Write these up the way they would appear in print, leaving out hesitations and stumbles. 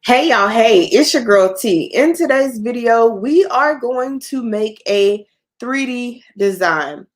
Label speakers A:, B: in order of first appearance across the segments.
A: Hey y'all, hey, it's your girl T. In today's video, we are going to make a 3D design.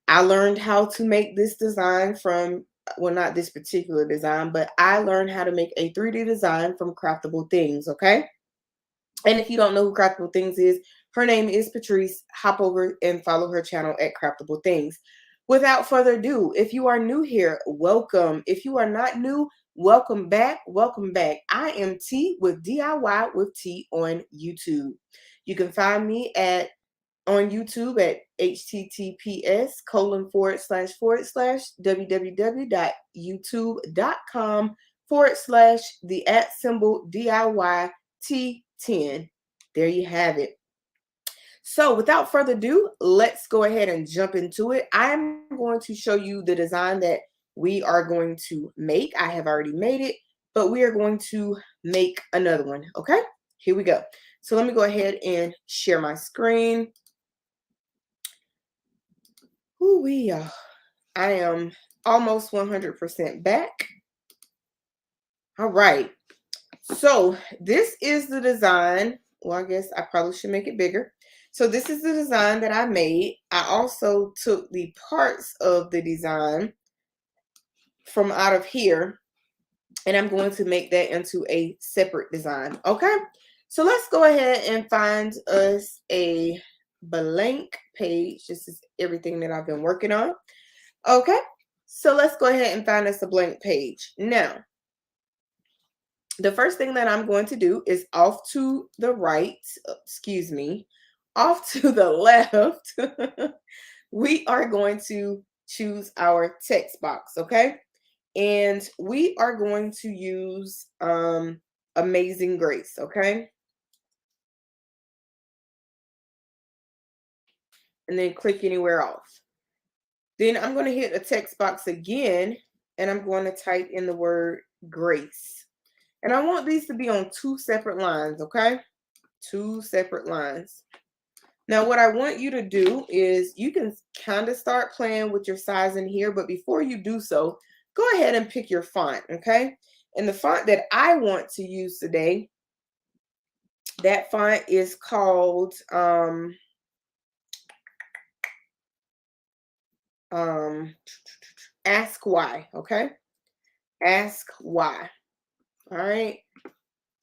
A: I learned how to make this design from, well, not this particular design, but I learned how to make a 3D design from Craftable Things, okay? And if you don't know who Craftable Things is, her name is Patrice. Hop over and follow her channel at Craftable Things. Without further ado, if you are new here, welcome. If you are not new, welcome back. Welcome back. I am T with DIY with T on YouTube. You can find me on YouTube at https://www.youtube.com/the@symbol DIY T10. There you have it. So without further ado, let's go ahead and jump into it. I'm going to show you the design that we are going to make. I have already made it, but we are going to make another one. Okay, here we go. So let me go ahead and share my screen. Ooh-wee, I am almost 100% back. All right. So this is the design. Well, I guess I probably should make it bigger. So this is the design that I made. I also took the parts of the design from out of here, and I'm going to make that into a separate design. Okay. So let's go ahead and find us a blank page. This is everything that I've been working on. Okay. So let's go ahead and find us a blank page. Now, the first thing that I'm going to do is off to the right, off to the left, we are going to choose our text box, okay? And we are going to use Amazing Grace, okay? And then click anywhere off. Then I'm going to hit a text box again, and I'm going to type in the word grace. And I want these to be on 2 separate lines, okay? 2 separate lines. Now, what I want you to do is you can kind of start playing with your size in here, but before you do so, go ahead and pick your font, okay? And the font that I want to use today, that font is called Ask Why, okay? Ask Why. All right.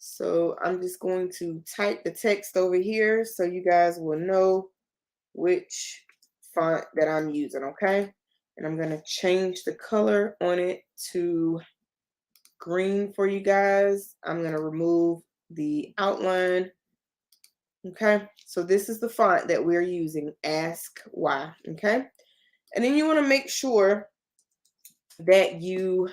A: So I'm just going to type the text over here so you guys will know which font that I'm using, okay? And I'm going to change the color on it to green for you guys. I'm going to remove the outline. Okay, so this is the font that we're using, Ask Why, okay? And then you want to make sure that you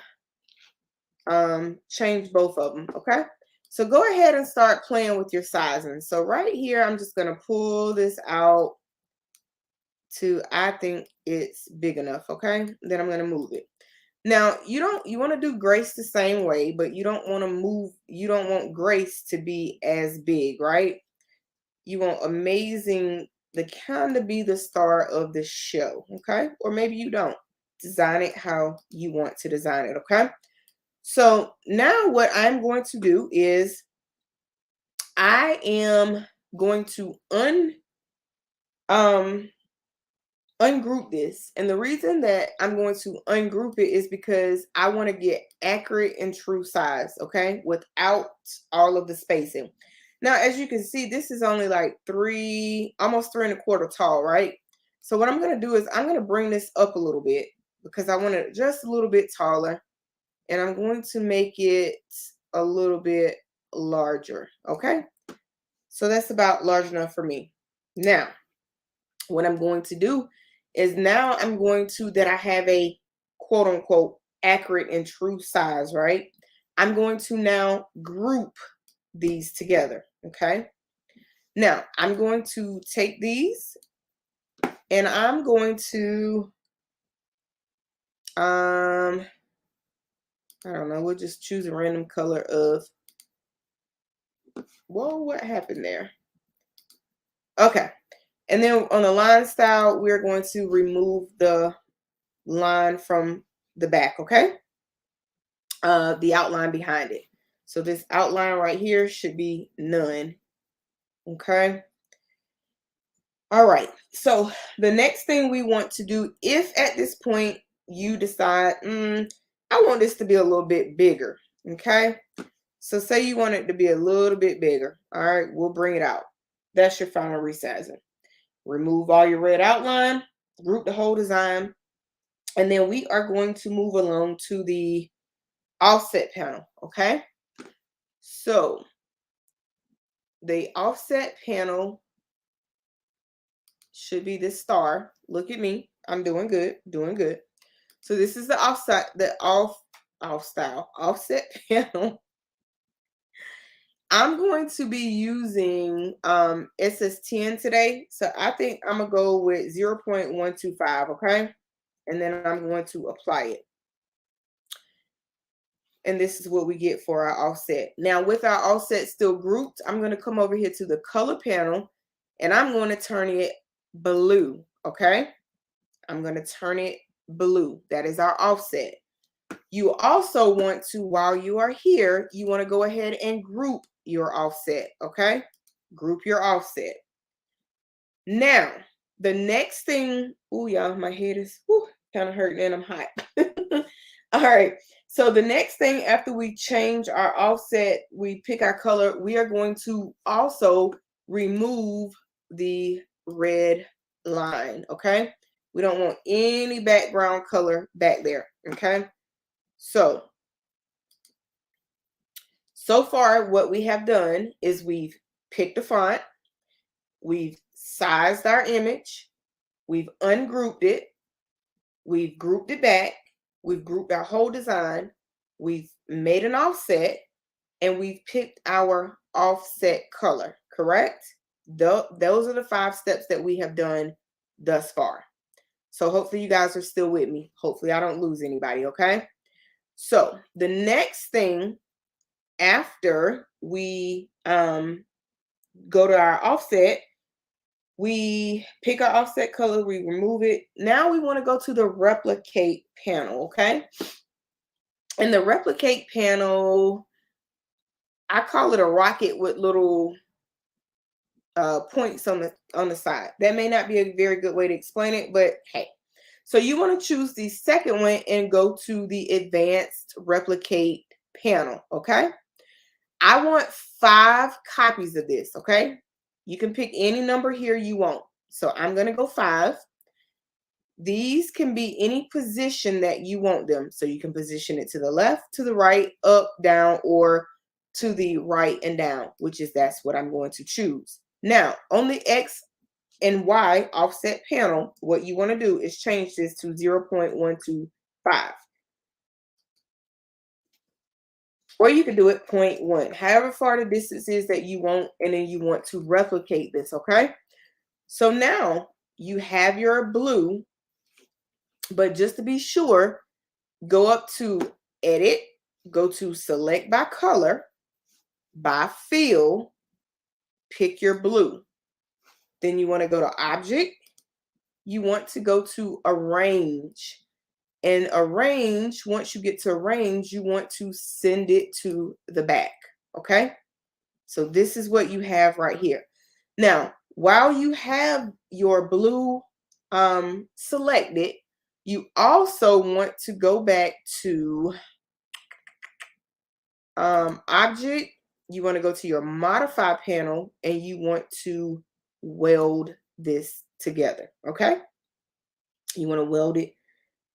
A: change both of them, okay? So go ahead and start playing with your sizing. So right here, I'm just going to pull this out to, I think it's big enough, okay? Then I'm going to move it. Now, you want to do grace the same way, but you don't want grace to be as big, right? You want amazing to kind of be the star of the show, okay? Or maybe you don't. Design it how you want to design it, okay? So now what I'm going to do is I am going to ungroup this. And the reason that I'm going to ungroup it is because I want to get accurate and true size, okay? Without all of the spacing. Now, as you can see, this is only like almost 3¼ tall, right? So what I'm going to do is I'm going to bring this up a little bit because I want it just a little bit taller. And I'm going to make it a little bit larger, okay? So that's about large enough for me. Now, what I'm going to do is now I'm going to, that I have a quote unquote accurate and true size, right? I'm going to now group these together, okay? Now, I'm going to take these and I'm going to, I don't know, we'll just choose a random color of, whoa, what happened there? Okay. And then on the line style, we're going to remove the line from the back, okay? The outline behind it. So this outline right here should be none. Okay. All right. So the next thing we want to do, if at this point you decide, I want this to be a little bit bigger. Okay. So say you want it to be a little bit bigger. All right. We'll bring it out. That's your final resizing. Remove all your red outline, group the whole design, and then we are going to move along to the offset panel. Okay. So the offset panel should be this star. Look at me. I'm doing good, doing good. So this is the offset panel. I'm going to be using SS10 today. So I think I'm gonna go with 0.125, okay? And then I'm going to apply it. And this is what we get for our offset. Now with our offset still grouped, I'm going to come over here to the color panel and I'm going to turn it blue, okay? I'm going to turn it blue. That is our offset. You also want to, while you are here, you want to go ahead and group your offset, okay? Group your offset. Now, the next thing, oh y'all, my head is kind of hurting and I'm hot. All right. So the next thing after we change our offset, we pick our color, we are going to also remove the red line, okay? We don't want any background color back there, okay? So far what we have done is we've picked a font, we've sized our image, we've ungrouped it, we've grouped it back, we've grouped our whole design, we've made an offset, and we've picked our offset color, correct? Those are the 5 steps that we have done thus far. So hopefully you guys are still with me. Hopefully I don't lose anybody, okay? So the next thing after we go to our offset, we pick our offset color, we remove it. Now we want to go to the replicate panel, okay? And the replicate panel, I call it a rocket with little points on the side. That may not be a very good way to explain it, but hey. So you want to choose the second one and go to the advanced replicate panel, okay? I want 5 copies of this, okay? You can pick any number here you want. So I'm going to go 5. These can be any position that you want them. So you can position it to the left, to the right, up, down, or to the right and down, that's what I'm going to choose. Now, on the X and Y offset panel, what you want to do is change this to 0.125. Or you can do it 0.1, however far the distance is that you want, and then you want to replicate this, okay? So now you have your blue, but just to be sure, go up to edit, go to select by color, by fill, pick your blue. Then you want to go to object, you want to go to arrange. And arrange, once you get to arrange, you want to send it to the back, okay? So this is what you have right here. Now, while you have your blue selected, you also want to go back to object. You want to go to your modify panel and you want to weld this together, okay? You want to weld it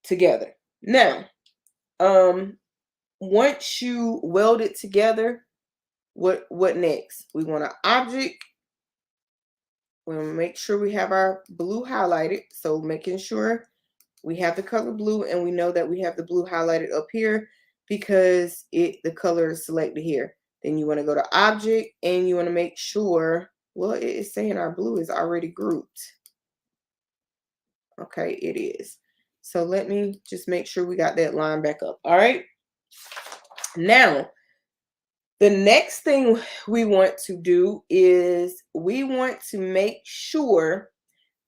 A: together. Now, once you weld it together, what next? We want to object. We want to make sure we have our blue highlighted. So making sure we have the color blue and we know that we have the blue highlighted up here because the color is selected here. Then you want to go to object and you want to make sure, well, it is saying our blue is already grouped. Okay, it is. So let me just make sure we got that line back up. All right. Now, the next thing we want to do is we want to make sure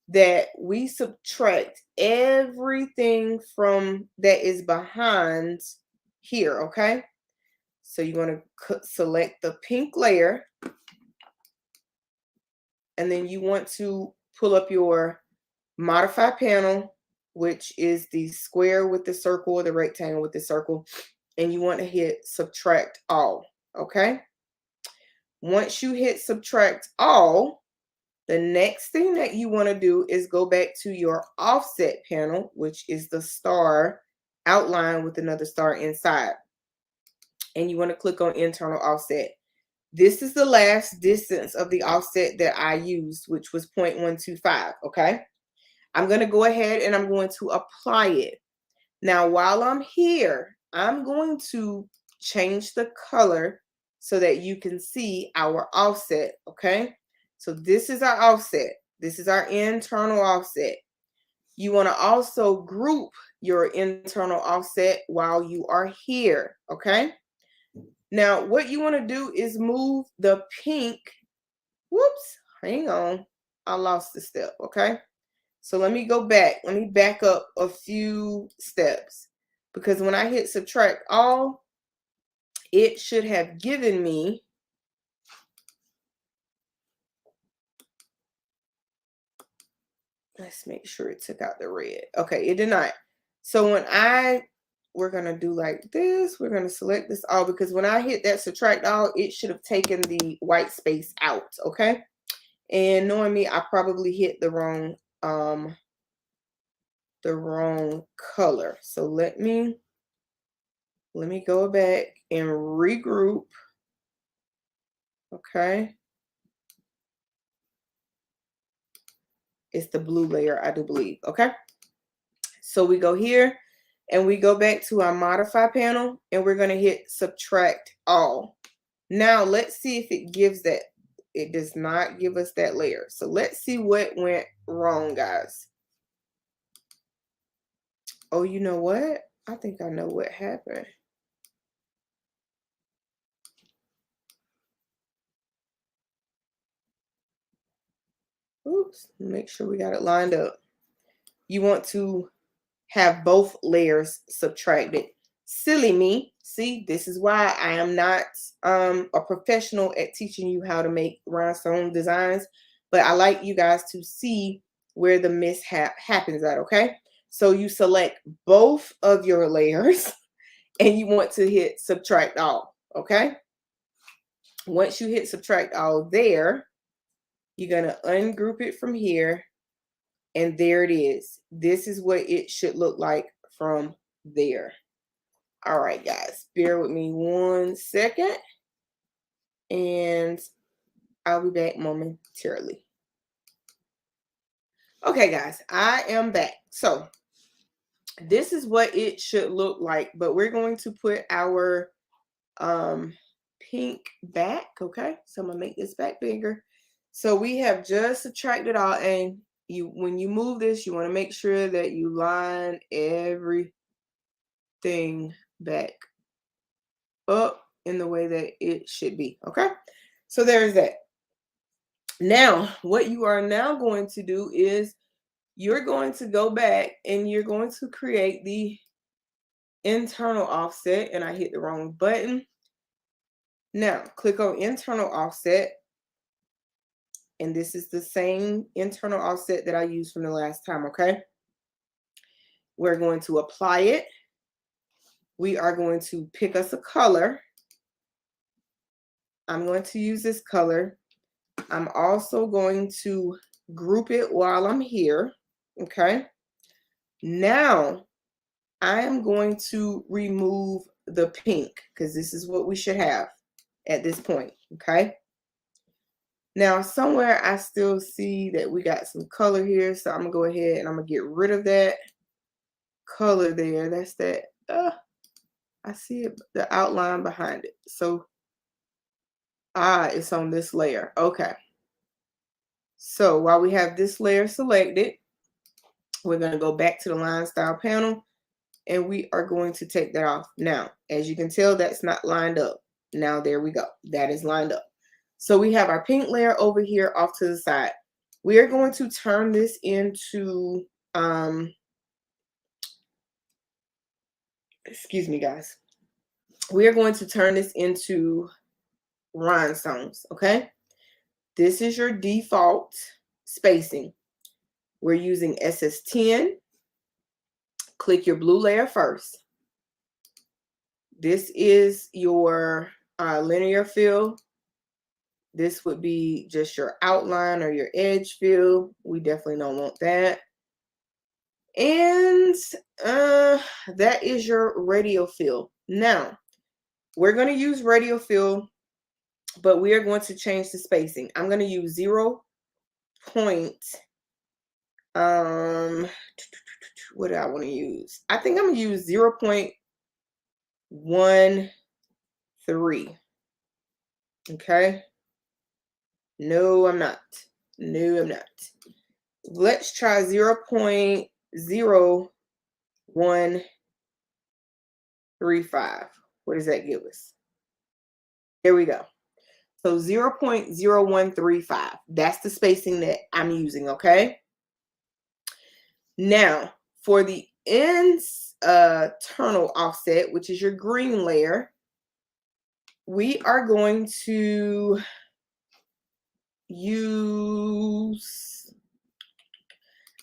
A: that we subtract everything from that is behind here, okay? So you want to select the pink layer, and then you want to pull up your modify panel, which is the square with the circle or the rectangle with the circle, and you want to hit subtract all. Okay. Once you hit subtract all, the next thing that you want to do is go back to your offset panel, which is the star outline with another star inside. And you want to click on internal offset. This is the last distance of the offset that I used, which was 0.125. Okay. I'm going to go ahead and I'm going to apply it. Now, while I'm here, I'm going to change the color so that you can see our offset. Okay. So this is our offset. This is our internal offset. You want to also group your internal offset while you are here. Okay. Now, what you want to do is move the pink. Whoops, hang on. I lost the step. Okay. So let me go back. Let me back up a few steps, because when I hit subtract all, it should have given me let's make sure it took out the red. Okay, it did not. So when we're going to do like this, we're going to select this all, because when I hit that subtract all, it should have taken the white space out. Okay. And knowing me, I probably hit the wrong color. So let me go back and regroup. Okay. It's the blue layer, I do believe. Okay. So we go here and we go back to our modify panel and we're going to hit subtract all. Now let's see if it gives that. It does not give us that layer. So let's see what went wrong, guys. Oh, you know what? I think I know what happened. Oops, make sure we got it lined up. You want to have both layers subtracted. Silly me. See, this is why I am not a professional at teaching you how to make rhinestone designs, but I like you guys to see where the mishap happens at. Okay, so you select both of your layers and you want to hit subtract all. Okay, once you hit subtract all there, you're going to ungroup it from here, and there it is. This is what it should look like from there. All right, guys, bear with me 1 second and I'll be back momentarily. Okay, guys, I am back. So this is what it should look like, but we're going to put our pink back. Okay, so I'm gonna make this back bigger. So we have just subtracted all, and when you move this, you want to make sure that you line everything back up in the way that it should be. Okay, so there's that. Now what you are now going to do is you're going to go back and you're going to create the internal offset, and I hit the wrong button. Now click on internal offset, and this is the same internal offset that I used from the last time. Okay, we're going to apply it. We are going to pick us a color. I'm going to use this color. I'm also going to group it while I'm here. Okay, now I am going to remove the pink, because this is what we should have at this point. Okay, now somewhere I still see that we got some color here, so I'm gonna go ahead and I'm gonna get rid of that color there. That's that I see it, the outline behind it. So it's on this layer. Okay, so while we have this layer selected, we're going to go back to the line style panel and we are going to take that off. Now, as you can tell, that's not lined up. Now there we go, that is lined up. So we have our pink layer over here off to the side. We are going to turn this into excuse me, guys. we are going to turn this into rhinestones, okay? This is your default spacing. We're using SS10. Click your blue layer first. This is your linear fill. This would be just your outline or your edge fill. We definitely don't want that. And that is your radial fill. Now, we're going to use radial fill, but we are going to change the spacing. I'm going to use 0. What do I want to use? I think I'm going to use 0.13. Okay. No, I'm not. No, I'm not. Let's try 0.0135. What does that give us? There we go. So 0.0135. That's the spacing that I'm using, okay? Now, for the internal offset, which is your green layer, we are going to use,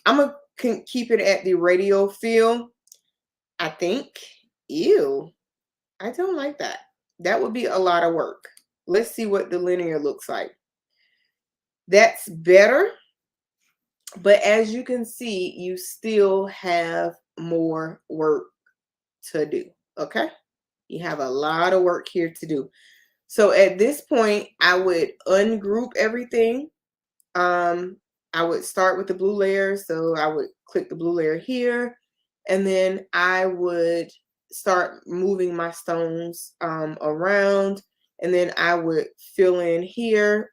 A: I'm going to keep it at the radial fill, I think. Ew, I don't like that. That would be a lot of work. Let's see what the linear looks like. That's better. But as you can see, you still have more work to do, okay? You have a lot of work here to do. So at this point, I would ungroup everything. I would start with the blue layer. So I would click the blue layer here, and then I would start moving my stones around, and then I would fill in here,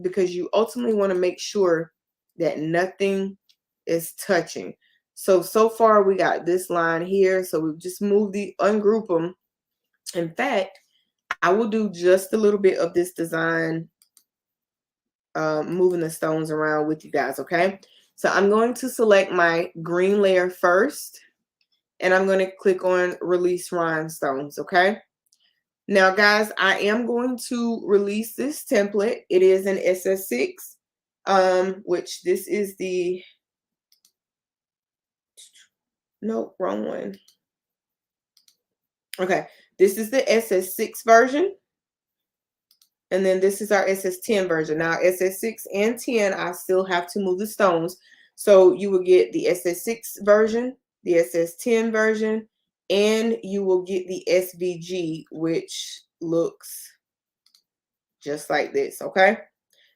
A: because you ultimately want to make sure that nothing is touching. So far we got this line here. So we've just moved ungroup them. In fact, I will do just a little bit of this design, moving the stones around with you guys, okay? So I'm going to select my green layer first, and I'm going to click on release rhinestones, okay? Now, guys, I am going to release this template. It is an SS6, which this is the, no, wrong one. Okay, this is the SS6 version. And then this is our SS10 version. Now, SS6 and 10, I still have to move the stones. So you will get the SS6 version, the SS10 version, and you will get the SVG, which looks just like this, okay?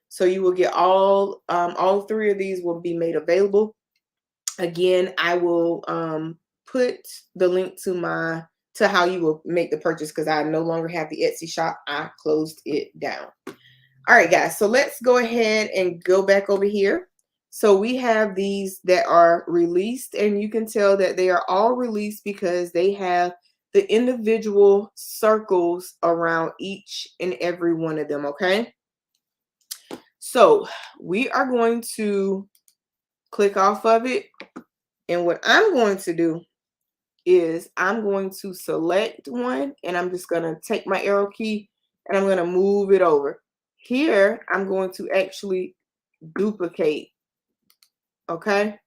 A: So you will get all 3 of these will be made available. Again, I will put the link to how you will make the purchase, because I no longer have the Etsy shop. I closed it down. All right, guys, so let's go ahead and go back over here. So we have these that are released, and you can tell that they are all released because they have the individual circles around each and every one of them, okay? So we are going to click off of it, and what I'm going to do is I'm going to select one, and I'm just going to take my arrow key and I'm going to move it over. Here, I'm going to actually duplicate, okay?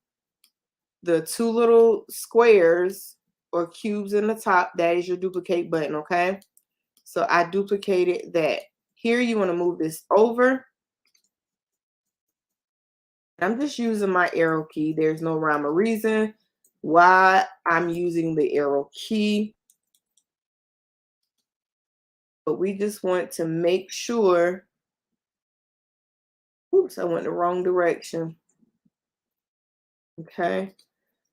A: The 2 little squares or cubes in the top, that is your duplicate button, okay? So I duplicated that. Here, you want to move this over. I'm just using my arrow key. There's no rhyme or reason why I'm using the arrow key. But we just want to make sure. Oops, I went the wrong direction. Okay.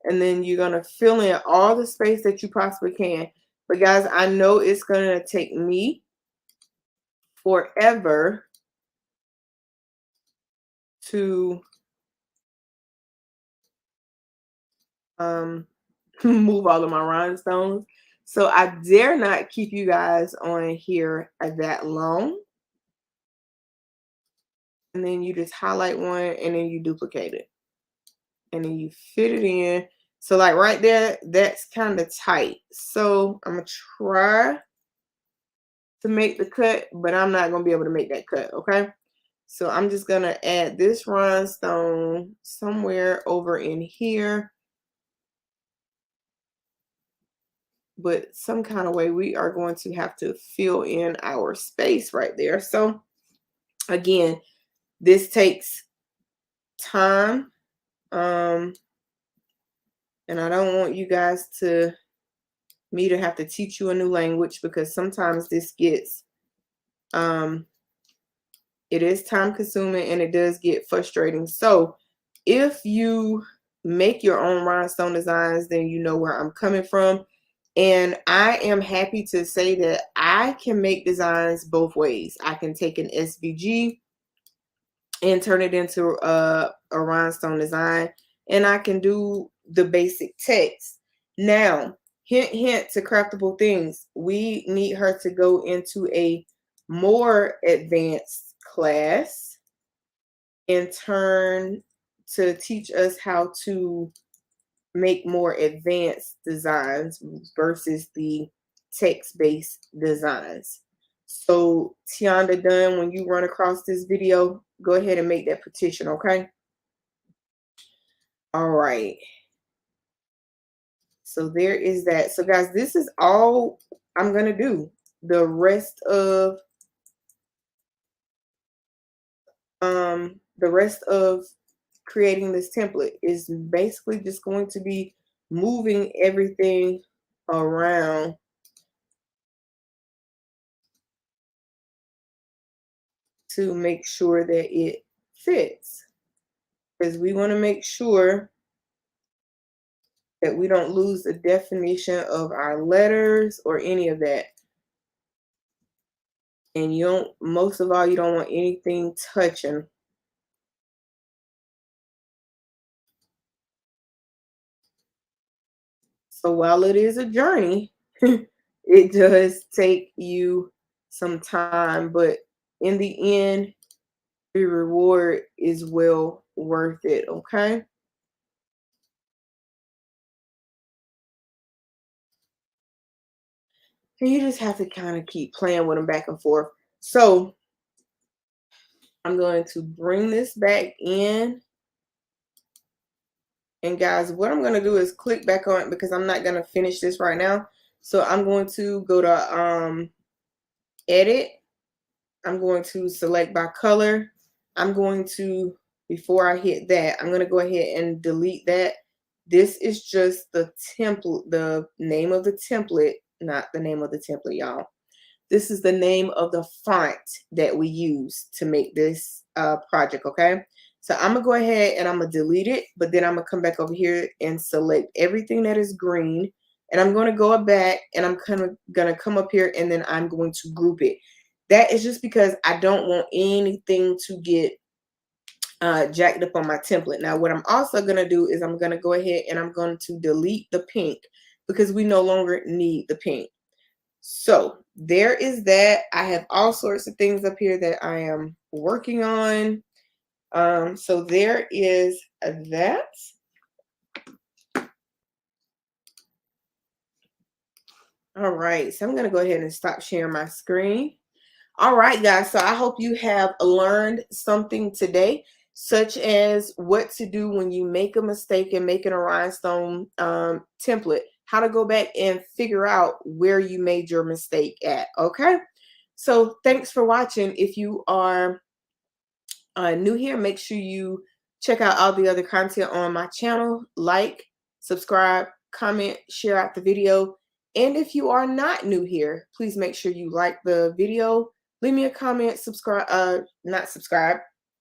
A: And then you're going to fill in all the space that you possibly can. But guys, I know it's going to take me forever to move all of my rhinestones. So I dare not keep you guys on here that long. And then you just highlight one, and then you duplicate it. And then you fit it in. So like right there, that's kind of tight. So I'm going to try to make the cut, but I'm not going to be able to make that cut, okay? So I'm just going to add this rhinestone somewhere over in here. But some kind of way we are going to have to fill in our space right there. So again, this takes time. And I don't want you guys me to have to teach you a new language, because sometimes this gets, it is time consuming and it does get frustrating. So if you make your own rhinestone designs, then you know where I'm coming from. And I am happy to say that I can make designs both ways. I can take an SVG and turn it into a rhinestone design, and I can do the basic text. Now, hint, hint to Craftable Things, we need her to go into a more advanced class and turn to teach us how to make more advanced designs versus the text-based designs. So Tianda Dunn, when you run across this video, go ahead and make that petition, okay? All right. So there is that. So guys, this is all I'm going to do. The rest of creating this template is basically just going to be moving everything around to make sure that it fits, because we want to make sure that we don't lose the definition of our letters or any of that. And you don't, most of all, you don't want anything touching. So while it is a journey, it does take you some time, but in the end, the reward is well worth it, okay? And you just have to kind of keep playing with them back and forth. So I'm going to bring this back in. And guys, what I'm going to do is click back on it, because I'm not going to finish this right now. So I'm going to go to edit. I'm going to select by color. I'm going to, before I hit that, I'm going to go ahead and delete that. This is just the template, the name of the template, not the name of the template, y'all. This is the name of the font that we use to make this project, okay? So I'm going to go ahead and I'm going to delete it, but then I'm going to come back over here and select everything that is green. And I'm going to go back and I'm kind of going to come up here and then I'm going to group it. That is just because I don't want anything to get jacked up on my template. Now, what I'm also going to do is I'm going to go ahead and I'm going to delete the pink, because we no longer need the pink. So there is that. I have all sorts of things up here that I am working on. So there is that. All right, so I'm going to go ahead and stop sharing my screen. All right, guys, so I hope you have learned something today, such as what to do when you make a mistake in making a rhinestone template, how to go back and figure out where you made your mistake at, okay? So thanks for watching. If you are new here, make sure you check out all the other content on my channel. Like, subscribe, comment, share out the video. And if you are not new here, please make sure you like the video, leave me a comment, subscribe, not subscribe,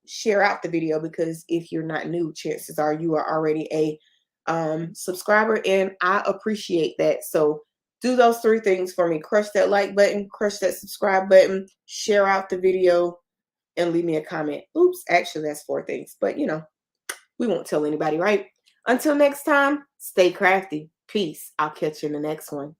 A: share out the video, because if you're not new, chances are you are already a subscriber, and I appreciate that. So do those three things for me. Crush that like button, crush that subscribe button, share out the video, and leave me a comment. Oops, actually that's 4 things, but you know, we won't tell anybody, right? Until next time, stay crafty. Peace. I'll catch you in the next one.